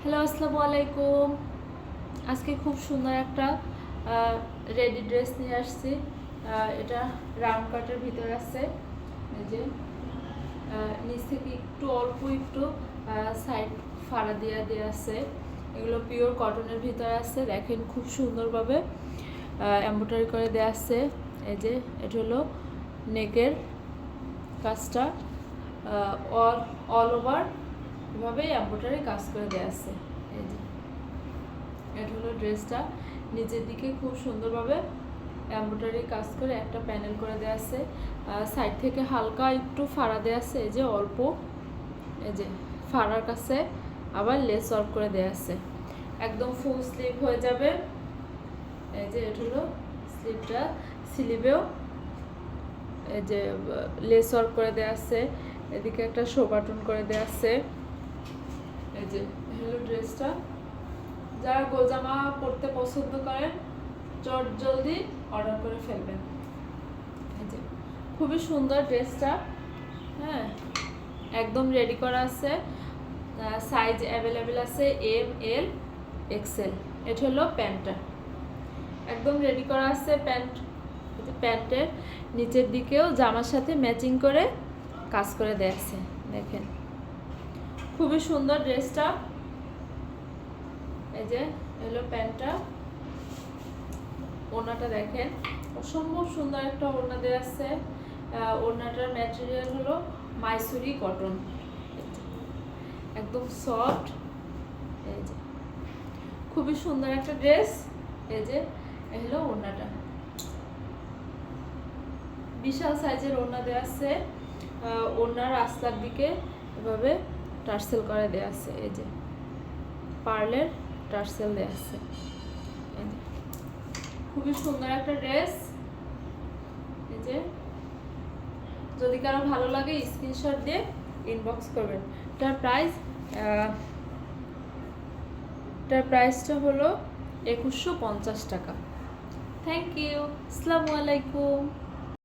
Hello, আসসালামু আলাইকুম। আজকে খুব সুন্দর একটা রেডি ড্রেস নিয়ে আসছি। এটা রাউন্ড কাটের ভিতর আছে, এই যে নিচ থেকে একটু সাইড ফাড়া দিয়ে আছে। এগুলো পিওর কটনের ভিতর আছে। দেখেন খুব সুন্দরভাবে এমব্রয়ডারি করে দেওয়া আছে। এই যে এটা হলো নেকের কাজটা, অল ওভার এভাবে এমব্রয়ডারি কাজ করে দেওয়া আছে। এই যে এটা হলো ড্রেসটা, নিচের দিকে খুব সুন্দরভাবে এমব্রয়ডারি কাজ করে একটা প্যানেল করে দেওয়া আছে। সাইড থেকে হালকা একটু ফাড়া দেওয়া আছে, এই যে অল্প, এই যে ফাড়ার কাছে আবার লেস ওয়ার্ক করে দেওয়া আছে। একদম ফুল স্লিভ হয়ে যাবে। এই যে এটা হলো স্লিভটা, স্লিভেও এই যে লেস ওয়ার্ক করে দেওয়া আছে। এদিকে একটা শো বাটন করে দেওয়া আছে। এই যে হলো ড্রেসটা। যারা গোলজামা পরতে পছন্দ করেন চট জলদি অর্ডার করে ফেলবেন। এই যে খুবই সুন্দর ড্রেসটা। হ্যাঁ, একদম রেডি করা আছে, সাইজ অ্যাভেলেবেল আছে এম, এল, এক্সেল। এটা হলো প্যান্টটা, একদম রেডি করা আছে। প্যান্টের নিচের দিকেও জামার সাথে ম্যাচিং করে কাজ করে দেয়া আছে। দেখেন খুবই সুন্দর ড্রেসটা। এই যে হলো প্যান্টটা। ওড়নাটা দেখেন, অসম্ভব সুন্দর একটা ওড়না দেওয়া আছে। ওড়নাটার ম্যাটেরিয়াল হলো মাইসুরি কটন, একদম সফট। এই যে খুবই সুন্দর একটা ড্রেস। এই যে হলো ওড়নাটা, বিশাল সাইজের ওড়না দেওয়া আছে। ওড়নার আস্তার দিকে এভাবে টার্সেল করে দেওয়া আছে। এই যে পার্লের টার্সেল দেওয়া আছে। খুবই সুন্দর একটা ড্রেস। এই যে যদি কারো ভালো লাগে স্ক্রিনশট দিয়ে ইনবক্স করবেন। এটার প্রাইসটা হলো 2150 টাকা। Thank you. আসসালামু আলাইকুম।